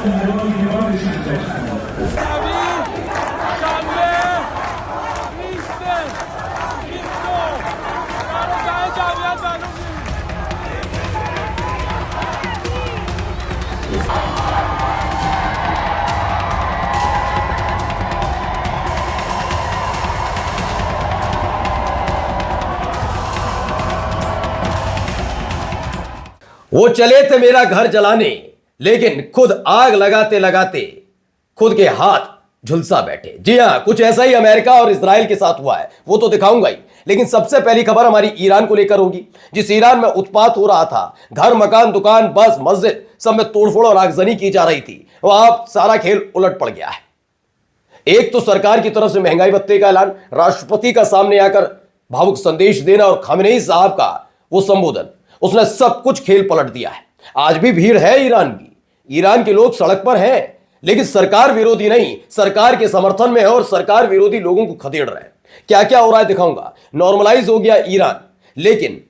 वो चले थे मेरा घर जलाने, लेकिन खुद आग लगाते लगाते खुद के हाथ झुलसा बैठे। जी हां, कुछ ऐसा ही अमेरिका और इजराइल के साथ हुआ है, वो तो दिखाऊंगा ही। लेकिन सबसे पहली खबर हमारी ईरान को लेकर होगी। जिस ईरान में उत्पात हो रहा था, घर मकान दुकान बस मस्जिद सब में तोड़फोड़ और आगजनी की जा रही थी, वहां अब सारा खेल उलट पड़ गया है। एक तो सरकार की तरफ से महंगाई भत्ते का ऐलान, राष्ट्रपति का सामने आकर भावुक संदेश देना और खamenei साहब का वो संबोधन, उसने सब कुछ खेल पलट दिया है। आज भी भीड़ है ईरान की, ईरान के लोग सड़क पर हैं, लेकिन सरकार विरोधी नहीं, सरकार के समर्थन में है और सरकार विरोधी लोगों को खदेड़ रहे हैं। क्या क्या हो रहा है दिखाऊंगा। नॉर्मलाइज हो गया ईरान, लेकिन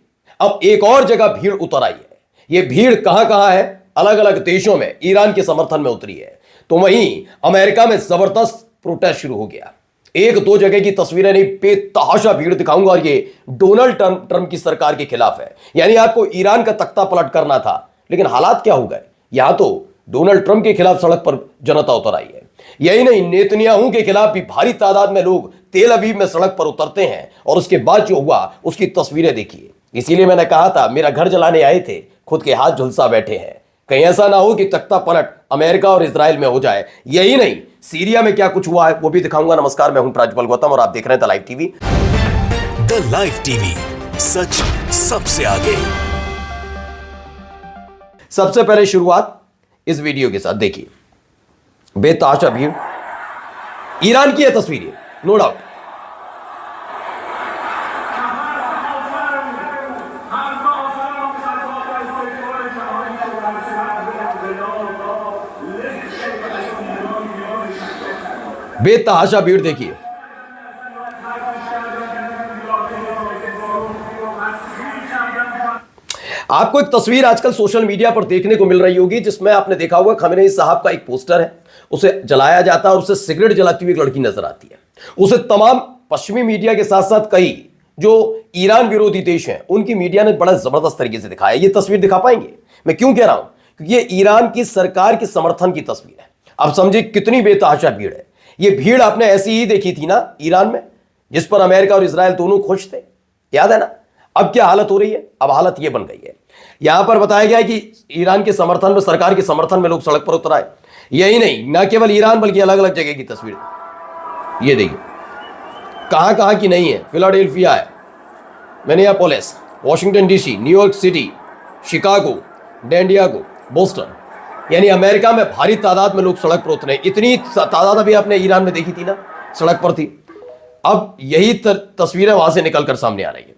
अब एक और जगह भीड़ उतर आई है। यह भीड़ कहां कहां है? अलग अलग देशों में ईरान के समर्थन में उतरी है। तो वहीं अमेरिका में जबरदस्त प्रोटेस्ट शुरू हो गया। एक दो जगह की तस्वीरें नहीं, बेतहाशा भीड़ दिखाऊंगा और ये डोनाल्ड ट्रंप की सरकार के खिलाफ है। यानी आपको ईरान का तख्ता पलट करना था, लेकिन हालात क्या हो गए? यहां तो डोनाल्ड ट्रंप के खिलाफ सड़क पर जनता उतर आई है। यही नहीं, नेतन्याहू के खिलाफ भी भारी तादाद में लोग तेल अवीव में सड़क पर उतरते हैं और उसके बाद जो हुआ उसकी तस्वीरें देखिए। इसीलिए मैंने कहा था, मेरा घर जलाने आए थे, खुद के हाथ झुलसा बैठे हैं। कहीं ऐसा ना हो कि तख्ता पलट अमेरिका और इजराइल में हो जाए। यही नहीं, सीरिया में क्या कुछ हुआ है वो भी दिखाऊंगा। नमस्कार, मैं हूं प्राज्वल गौतम और आप देख रहे हैं the live TV. The live TV, सच सबसे आगे। सबसे पहले शुरुआत इस वीडियो के साथ देखिए। बेतहाशा भीड़, ईरान की है तस्वीरें, नो डाउट। बेतहाशा भीड़ देखिए। आपको एक तस्वीर आजकल सोशल मीडिया पर देखने को मिल रही होगी, जिसमें आपने देखा होगा खamenei साहब का एक पोस्टर है, उसे जलाया जाता है और उसे सिगरेट जलाती हुई एक लड़की नजर आती है। उसे तमाम पश्चिमी मीडिया के साथ साथ कई जो ईरान विरोधी देश हैं उनकी मीडिया ने बड़ा जबरदस्त तरीके से दिखाया। ये तस्वीर दिखा पाएंगे? मैं क्यों कह रहा हूं, क्योंकि ये ईरान की सरकार के समर्थन की तस्वीर है। अब समझिए कितनी बेतहाशा भीड़ है। ये भीड़ आपने ऐसी ही देखी थी ना ईरान में, जिस पर अमेरिका और इजराइल दोनों खुश थे, याद है ना? अब क्या हालत हो रही है? अब हालत यह बन गई है। यहां पर बताया गया है कि ईरान के समर्थन में, सरकार के समर्थन में लोग सड़क पर उतर आए। यही नहीं, ना केवल ईरान बल्कि अलग अलग जगह की तस्वीर ये देखिए। कहां कहां की नहीं है? फिलाडेल्फिया है, Minneapolis, Washington DC, New York city, Chicago, San Diego, Boston. यानी अमेरिका में भारी तादाद में लोग सड़क पर उतरे। इतनी तादाद अभी आपने ईरान में देखी थी ना, सड़क पर थी। अब यही तस्वीरें वहां से निकलकर सामने आ रही है।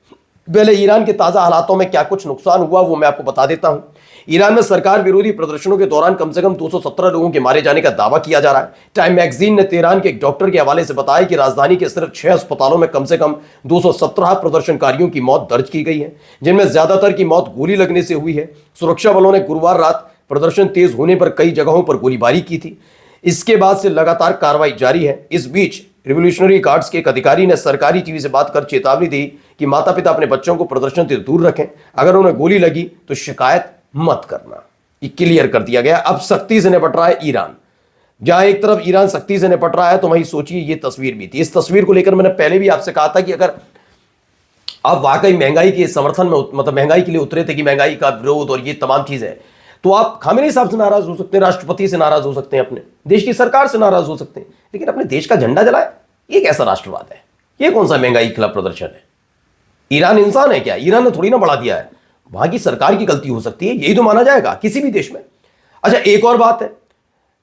पहले ईरान के ताजा हालातों में क्या कुछ नुकसान हुआ वो मैं आपको बता देता हूं। ईरान में सरकार विरोधी प्रदर्शनों के दौरान कम से कम 217 लोगों के मारे जाने का दावा किया जा रहा है। टाइम मैगजीन ने तेहरान के एक डॉक्टर के हवाले से बताया कि राजधानी के सिर्फ 6 अस्पतालों में कम से कम 217 प्रदर्शनकारियों की मौत दर्ज की गई है, जिनमें ज्यादातर की मौत गोली लगने से हुई है। सुरक्षा बलों ने गुरुवार रात प्रदर्शन तेज होने पर कई जगहों पर गोलीबारी की थी। इसके बाद से लगातार कार्रवाई जारी है। इस बीच रिवोल्यूशनरी गार्ड्स के एक अधिकारी ने सरकारी टीवी से बात कर चेतावनी दी कि माता पिता अपने बच्चों को प्रदर्शन से दूर रखें, अगर उन्हें गोली लगी तो शिकायत मत करना। ये क्लियर कर दिया गया। अब सख्ती से निपट रहा है ईरान। जहां एक तरफ ईरान सख्ती से निपट रहा है, तो वहीं सोचिए ये तस्वीर भी थी। इस तस्वीर को लेकर मैंने पहले भी आपसे कहा था कि अगर आप वाकई महंगाई के समर्थन में, मतलब महंगाई के लिए उतरे थे कि महंगाई का विरोध और ये तमाम चीजें, तो आप खamenei साहब से नाराज हो सकते हैं, राष्ट्रपति से नाराज हो सकते हैं, अपने देश की सरकार से नाराज हो सकते हैं, लेकिन अपने देश का झंडा जलाए, ये कैसा राष्ट्रवाद है? ये कौन सा महंगाई के खिलाफ प्रदर्शन है? ईरान इंसान है क्या? ईरान ने थोड़ी ना बढ़ा दिया है। वहां की सरकार की गलती हो सकती है, यही तो माना जाएगा किसी भी देश में। अच्छा, एक और बात है,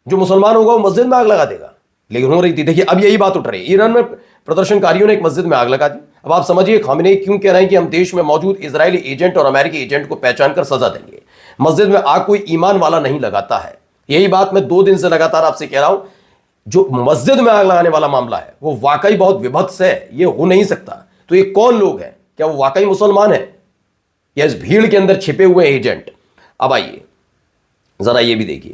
जो मुसलमान होगा वो मस्जिद में आग लगा देगा, लेकिन हो रही थी। देखिए अब यही बात उठ रही है। ईरान में प्रदर्शनकारियों ने एक मस्जिद में आग लगा दी। अब आप समझिए खamenei क्यों कह रहे हैं कि हम देश में मौजूद इजरायली एजेंट और अमेरिकी एजेंट को पहचान कर सजा देंगे। मस्जिद में आग कोई ईमान वाला नहीं लगाता है। यही बात मैं 2 दिन से लगातार आपसे कह रहा हूं। जो मस्जिद में आग लगाने वाला मामला है वो वाकई बहुत विभत्स है, ये हो नहीं सकता। तो ये कौन लोग हैं? क्या वो वाकई मुसलमान है या इस भीड़ के अंदर छिपे हुए एजेंट? अब आइए जरा ये भी देखिए।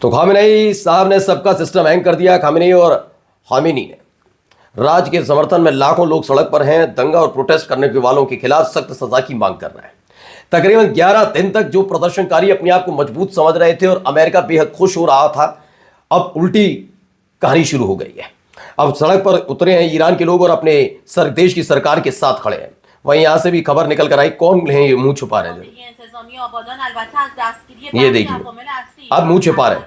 तो खामेनेई साहब ने सबका सिस्टम हैंग कर दिया। खामेनेई और खामेनी ने राज के समर्थन में लाखों लोग सड़क पर हैं। दंगा और प्रोटेस्ट करने के वालों के खिलाफ सख्त सजा की मांग कर रहे हैं। तकरीबन 11 दिन तक जो प्रदर्शनकारी अपने आप को मजबूत समझ रहे थे और अमेरिका बेहद खुश हो रहा था, अब उल्टी कहानी शुरू हो गई है। अब सड़क पर उतरे हैं ईरान के लोग और अपने देश की सरकार के साथ खड़े हैं। वहीं यहां से भी खबर निकल कर आई, कौन है ये मुंह छुपा रहे हैं? ये देखिए, अब मुंह छुपा रहे हैं।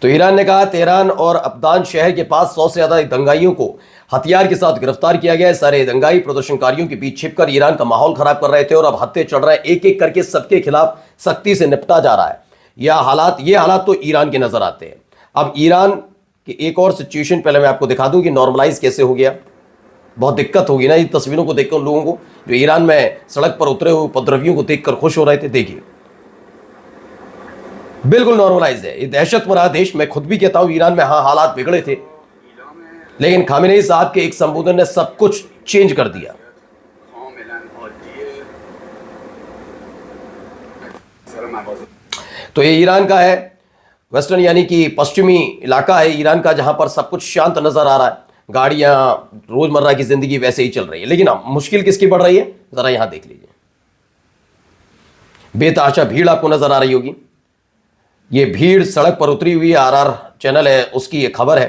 तो ईरान ने कहा तेहरान और अब्दान शहर के पास 100 से ज्यादा दंगाइयों को हथियार के साथ गिरफ्तार किया गया है। सारे दंगाई प्रदर्शनकारियों के बीच छिपकर ईरान का माहौल खराब कर रहे थे और अब हत्थे चढ़ रहे हैं। एक एक करके सबके खिलाफ सख्ती से निपटा जा रहा है। ये हालात तो ईरान के नजर आते हैं। अब ईरान की एक और सिचुएशन पहले मैं आपको दिखा दूं कि नॉर्मलाइज कैसे हो गया। बहुत दिक्कत होगी ना इन तस्वीरों को देखकर उन लोगों को जो ईरान में सड़क पर उतरे हुए उपद्रवियों को देखकर खुश हो रहे थे। देखिए, बिल्कुल नॉर्मलाइज है। ये दहशत भरा देश, मैं खुद भी कहता हूं ईरान में हाँ हालात बिगड़े थे, लेकिन खामेनेई साहब के एक संबोधन ने सब कुछ चेंज कर दिया। तो ये ईरान का है वेस्टर्न यानी कि पश्चिमी इलाका है ईरान का, जहां पर सब कुछ शांत नजर आ रहा है। गाड़ियां, रोजमर्रा की जिंदगी वैसे ही चल रही है, लेकिन मुश्किल किसकी बढ़ रही है जरा यहां देख लीजिए। बेतहाशा भीड़ आपको नजर आ रही होगी। ये भीड़ सड़क पर उतरी हुई है। RR चैनल है उसकी ये खबर है।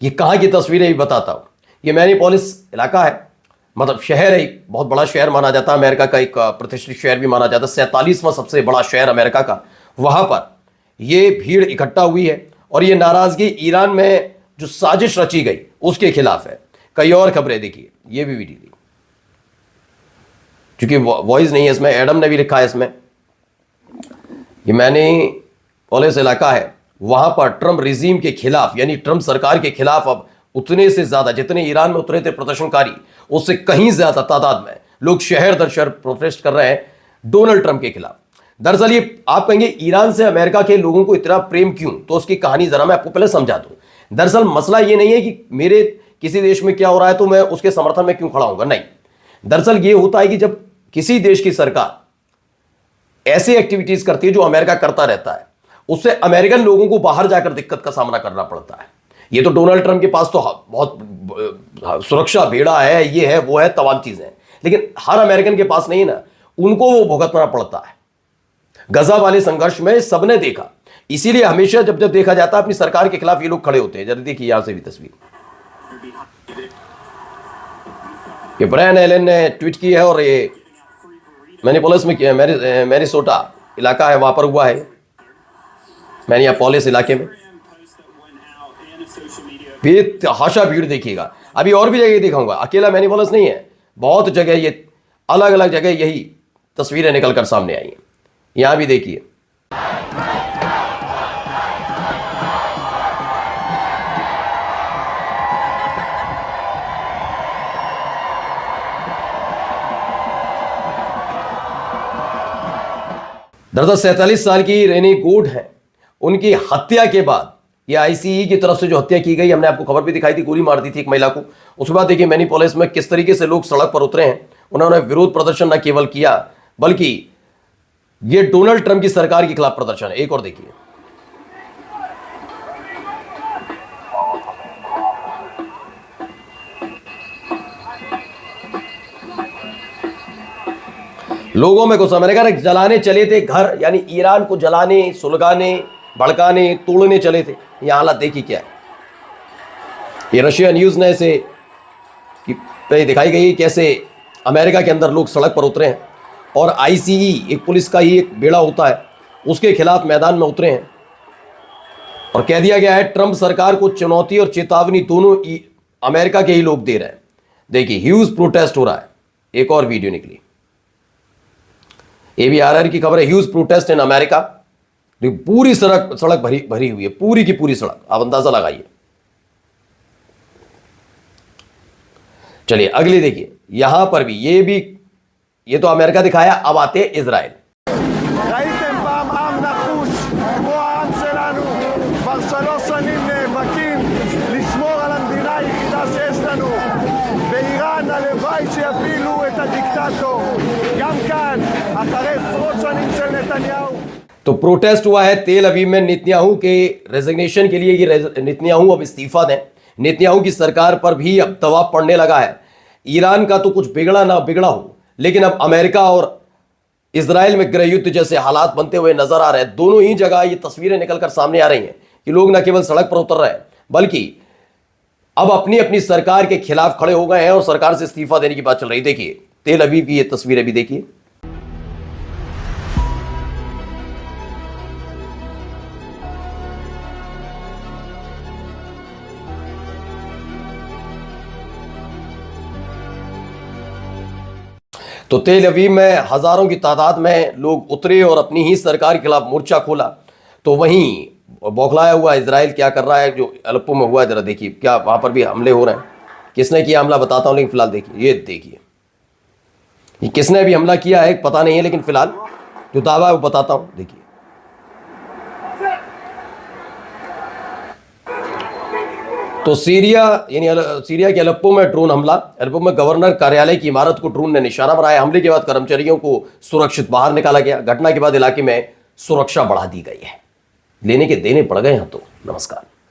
ये कहां की तस्वीरें भी बताता हूं। ये मिनियापोलिस इलाका है, मतलब शहर है, एक बहुत बड़ा शहर माना जाता है, अमेरिका का एक प्रतिष्ठित शहर भी माना जाता है, 47वां सबसे बड़ा शहर अमेरिका का। वहां पर ये भीड़ इकट्ठा हुई है और ये नाराजगी ईरान में जो साजिश रची गई उसके खिलाफ है। कई और खबरें देखिए, ये भी वीडियो दी, क्योंकि वॉइस नहीं है इसमें, एडम ने भी लिखा है इसमें। ये मिनियापोलिस इलाका है, वहां पर ट्रंप रिजीम के खिलाफ यानी ट्रंप सरकार के खिलाफ अब उतने से ज्यादा, जितने ईरान में उतरे थे प्रदर्शनकारी, उससे कहीं ज्यादा तादाद में लोग शहर दर शहर प्रोटेस्ट कर रहे हैं डोनाल्ड ट्रंप के खिलाफ। दरअसल ये आप कहेंगे ईरान से अमेरिका के लोगों को इतना प्रेम क्यों, तो उसकी कहानी जरा मैं आपको पहले समझा दूं। दरअसल मसला ये नहीं है कि मेरे किसी देश में क्या हो रहा है तो मैं उसके समर्थन में क्यों खड़ा होऊंगा, नहीं। दरअसल ये होता है कि जब किसी देश की सरकार ऐसी एक्टिविटीज करती है जो अमेरिका करता रहता है, उससे अमेरिकन लोगों को बाहर जाकर दिक्कत का सामना करना पड़ता है। ये तो डोनाल्ड ट्रंप के पास तो बहुत सुरक्षा बेड़ा है, ये है वो है, तमाम चीजें, लेकिन हर अमेरिकन के पास नहीं है ना, उनको वो भुगतना पड़ता है। गजा वाले संघर्ष में सबने देखा, इसीलिए हमेशा जब जब देखा जाता है अपनी सरकार के खिलाफ ये लोग खड़े होते हैं। जरा देखिए यहां से भी तस्वीर, ये ब्रायन एलन ने ट्वीट की है और ये मिनियापोलिस में मैरिसोटा इलाका है, वहां पर हुआ है, मिनियापोलिस इलाके में। बेतहाशा भीड़ देखिएगा। अभी और भी जगह दिखाऊंगा, अकेला मिनियापोलिस नहीं है, बहुत जगह ये अलग अलग जगह यही तस्वीरें निकलकर सामने आई हैं। यहां भी देखिए, दरअसल 47 साल की रेनी गुड है, उनकी हत्या के बाद ये ICE की तरफ से जो हत्या की गई, हमने आपको खबर भी दिखाई थी, गोली मार दी थी एक महिला को। उसके बाद देखिए मिनियापोलिस में किस तरीके से लोग सड़क पर उतरे हैं। उन्होंने विरोध प्रदर्शन न केवल किया बल्कि ये डोनाल्ड ट्रंप की सरकार के खिलाफ प्रदर्शन है। एक और देखिए, लोगों में गुस्सा। मैंने कहा जलाने चले थे घर, यानी ईरान को जलाने, सुलगाने, भड़काने, तोड़ने चले थे। ये हालत देखिए क्या है। ये रशिया न्यूज ने इसे दिखाई गई कैसे अमेरिका के अंदर लोग सड़क पर उतरे हैं और ICE एक पुलिस का ही एक बेड़ा होता है, उसके खिलाफ मैदान में उतरे हैं और कह दिया गया है ट्रंप सरकार को चुनौती और चेतावनी दोनों अमेरिका के ही लोग दे रहे हैं। देखिए ह्यूज प्रोटेस्ट हो रहा है। एक और वीडियो निकली, ABRR की खबर है, ह्यूज प्रोटेस्ट इन अमेरिका। देखिए पूरी सड़क भरी भरी हुई है, पूरी की पूरी सड़क, आप अंदाजा लगाइए। चलिए अगली देखिए, यहां पर भी ये तो अमेरिका दिखाया, अब आते हैं इजराइल। ראיתם פעם עם נחוש כמו העם שלנו? כבר 3 שנים נאבקים לשמור על המדינה היחידה שיש לנו. באיראן הלוואי שיפילו את הדיקטטור. גם כאן, אחרי עשרות שנים של נתניהו. तो प्रोटेस्ट हुआ है तेल अवीव में नेतन्याहू के रेजिग्नेशन के लिए कि नेतन्याहू अब इस्तीफा दें। नेतन्याहू की सरकार पर भी अब दबाव पड़ने लगा है। ईरान का तो कुछ बिगड़ा ना बिगड़ा हो, लेकिन अब अमेरिका और इजराइल में गृह युद्ध जैसे हालात बनते हुए नजर आ रहे हैं। दोनों ही जगह ये तस्वीरें निकलकर सामने आ रही हैं कि लोग न केवल सड़क पर उतर रहे हैं, बल्कि अब अपनी अपनी सरकार के खिलाफ खड़े हो गए हैं और सरकार से इस्तीफा देने की बात चल रही। देखिए तेल अवीव की ये तस्वीरें भी देखिए। तो तेल अवीव में हजारों की तादाद में लोग उतरे और अपनी ही सरकार के खिलाफ मोर्चा खोला। तो वहीं बौखलाया हुआ इजराइल क्या कर रहा है, जो अलेप्पो में हुआ है, जरा देखिए क्या वहां पर भी हमले हो रहे हैं। किसने किया हमला बताता हूं, लेकिन फिलहाल देखिए, ये देखिए ये किसने भी हमला किया है पता नहीं है, लेकिन फिलहाल जो दावा है वो बताता हूं। देखिए तो सीरिया के अलेप्पो में ड्रोन हमला। अलेप्पो में गवर्नर कार्यालय की इमारत को ड्रोन ने निशाना बनाया। हमले के बाद कर्मचारियों को सुरक्षित बाहर निकाला गया। घटना के बाद इलाके में सुरक्षा बढ़ा दी गई है। लेने के देने पड़ गए हैं। तो नमस्कार।